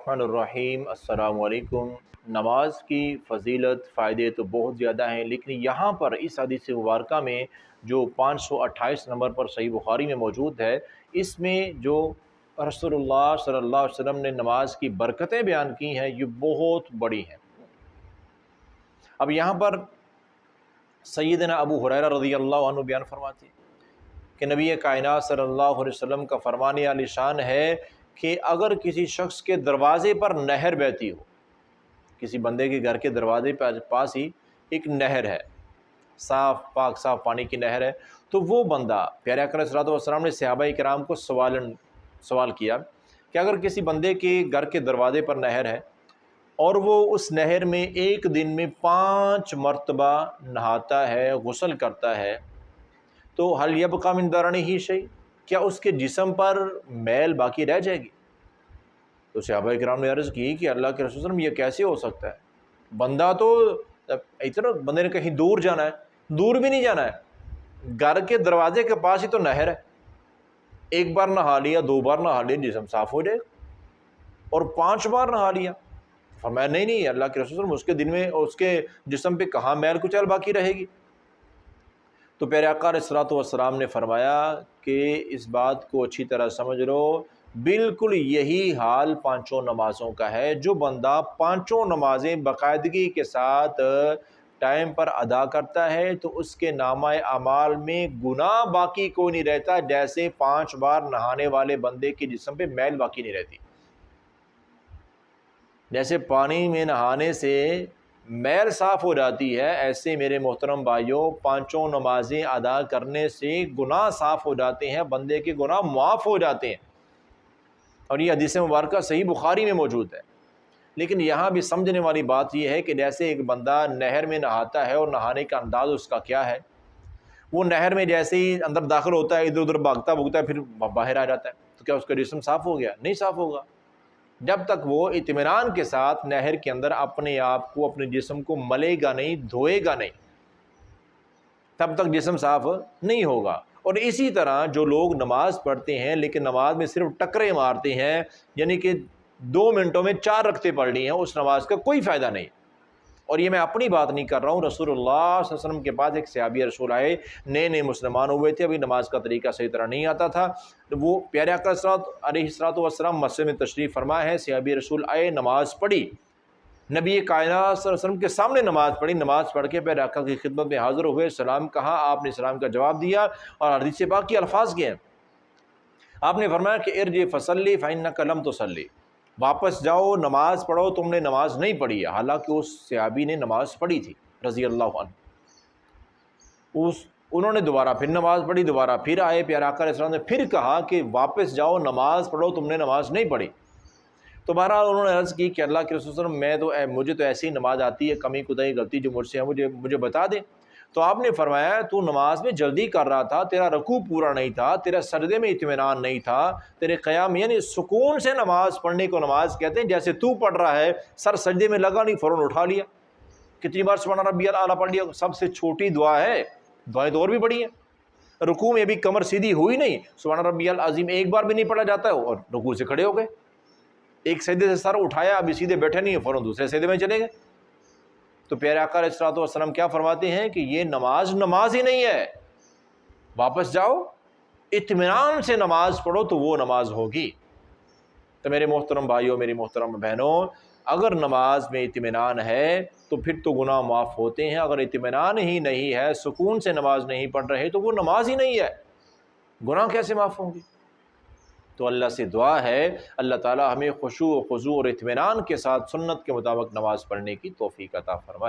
الرحمن الرحیم۔ السلام علیکم۔ نماز کی فضیلت فائدے تو بہت زیادہ ہیں، لیکن یہاں پر اس حدیث مبارکہ میں جو 528 نمبر پر صحیح بخاری میں موجود ہے، اس میں جو رسول اللہ صلی اللہ علیہ وسلم نے نماز کی برکتیں بیان کی ہیں یہ بہت بڑی ہیں۔ اب یہاں پر سیدنا ابو ہریرہ رضی اللہ عنہ بیان فرماتے ہیں کہ نبی کائنات صلی اللہ علیہ وسلم کا فرمان عالی شان ہے کہ اگر کسی شخص کے دروازے پر نہر بہتی ہو، کسی بندے کے گھر کے دروازے پاس ہی ایک نہر ہے، پاک صاف پانی کی نہر ہے، تو وہ بندہ، پیارے آقا صلی اللہ علیہ وسلم نے صحابہ کرام کو سوال کیا کہ اگر کسی بندے کے گھر کے دروازے پر نہر ہے اور وہ اس نہر میں ایک دن میں 5 مرتبہ نہاتا ہے، غسل کرتا ہے، تو حل یبقی من درنہ شیء، کیا اس کے جسم پر میل باقی رہ جائے گی؟ تو صحابہ کرام نے عرض کی کہ اللہ کے رسول صلی اللہ علیہ وسلم یہ کیسے ہو سکتا ہے؟ بندہ تو اتنا، بندے نے کہیں دور جانا ہے، دور بھی نہیں جانا ہے، گھر کے دروازے کے پاس ہی تو نہر ہے، ایک بار نہا لیا، 2 بار نہا لیا، جسم صاف ہو جائے گا، اور 5 بار نہا لیا۔ فرمایا نہیں اللہ کے رسول صلی اللہ علیہ وسلم، اس کے دن میں اس کے جسم پہ کہاں میل کچیل باقی رہے گی؟ تو پیارے آقا علیہ الصلوۃ والسلام نے فرمایا کہ اس بات کو اچھی طرح سمجھ لو، بالکل یہی حال 5 نمازوں کا ہے۔ جو بندہ 5 نمازیں باقاعدگی کے ساتھ ٹائم پر ادا کرتا ہے تو اس کے نامہ اعمال میں گناہ باقی کوئی نہیں رہتا، جیسے 5 بار نہانے والے بندے کے جسم پہ میل باقی نہیں رہتی۔ جیسے پانی میں نہانے سے میل صاف ہو جاتی ہے، ایسے میرے محترم بھائیوں 5 نمازیں ادا کرنے سے گناہ صاف ہو جاتے ہیں، بندے کے گناہ معاف ہو جاتے ہیں، اور یہ حدیث مبارکہ صحیح بخاری میں موجود ہے۔ لیکن یہاں بھی سمجھنے والی بات یہ ہے کہ جیسے ایک بندہ نہر میں نہاتا ہے اور نہانے کا انداز اس کا کیا ہے، وہ نہر میں جیسے ہی اندر داخل ہوتا ہے ادھر ادھر بھاگتا ہے پھر باہر آ جاتا ہے، تو کیا اس کا جسم صاف ہو گیا؟ نہیں صاف ہوگا۔ جب تک وہ اطمینان کے ساتھ نہر کے اندر اپنے آپ کو، اپنے جسم کو ملے گا نہیں، دھوئے گا نہیں، تب تک جسم صاف نہیں ہوگا۔ اور اسی طرح جو لوگ نماز پڑھتے ہیں لیکن نماز میں صرف ٹکرے مارتے ہیں، یعنی کہ 2 منٹوں میں 4 رکعتیں پڑھ لی ہیں، اس نماز کا کوئی فائدہ نہیں۔ اور یہ میں اپنی بات نہیں کر رہا ہوں، رسول اللہ صلی اللہ علیہ وسلم کے پاس ایک صحابی رسول آئے، نئے مسلمان ہوئے تھے، ابھی نماز کا طریقہ صحیح طرح نہیں آتا تھا، وہ پیارے آقا علیہ الصلوۃ والسلام مسجد میں تشریف فرما ہے، صحابی رسول آئے، نماز پڑھی، نبی کائنات صلی اللہ علیہ وسلم کے سامنے نماز پڑھی، نماز پڑھ کے پیارے آقا کی خدمت میں حاضر ہوئے، سلام کہا، آپ نے سلام کا جواب دیا، اور حدیث پاک کے الفاظ کے ہیں، آپ نے فرمایا کہ ارجع فصلی فإنک لم تصلی، واپس جاؤ نماز پڑھو، تم نے نماز نہیں پڑھی ہے۔ حالانکہ اس صحابی نے نماز پڑھی تھی رضی اللہ عنہ، انہوں نے دوبارہ پھر نماز پڑھی، دوبارہ پھر آئے، پیارے آقا علیہ السلام نے پھر کہا کہ واپس جاؤ نماز پڑھو، تم نے نماز نہیں پڑھی۔ تو بہرحال انہوں نے عرض کی کہ اللہ کے رسول صلی اللہ علیہ وسلم مجھے تو ایسی نماز آتی ہے، کمی کوتاہی غلطی جو مجھ سے ہے مجھے بتا دیں۔ تو آپ نے فرمایا تو نماز میں جلدی کر رہا تھا، تیرا رکوع پورا نہیں تھا، تیرا سجدے میں اطمینان نہیں تھا، تیرے قیام، یعنی سکون سے نماز پڑھنے کو نماز کہتے ہیں۔ جیسے تو پڑھ رہا ہے، سر سجدے میں لگا نہیں، فوراً اٹھا لیا، کتنی بار سبحان ربی الاعلیٰ پڑھ لیا، سب سے چھوٹی دعا ہے، دعائیں تو اور بھی بڑی ہیں۔ رکوع میں بھی کمر سیدھی ہوئی نہیں، سبحان ربی العظیم ایک بار بھی نہیں پڑھا جاتا ہے، اور رکوع سے کھڑے ہو گئے، ایک سجدے سے سر اٹھایا، ابھی سیدھے بیٹھے نہیں ہیں، فوراً دوسرے سجدے میں چلے گئے۔ تو پیارے آقا علیہ الصلوۃ والسلام کیا فرماتے ہیں کہ یہ نماز ہی نہیں ہے، واپس جاؤ اطمینان سے نماز پڑھو تو وہ نماز ہوگی۔ تو میرے محترم بھائیوں، میری محترم بہنوں، اگر نماز میں اطمینان ہے تو پھر تو گناہ معاف ہوتے ہیں، اگر اطمینان ہی نہیں ہے، سکون سے نماز نہیں پڑھ رہے تو وہ نماز ہی نہیں ہے، گناہ کیسے معاف ہوں گے؟ تو اللہ سے دعا ہے اللہ تعالی ہمیں خشوع و خضوع اور اطمینان کے ساتھ سنت کے مطابق نماز پڑھنے کی توفیق عطا فرمائے۔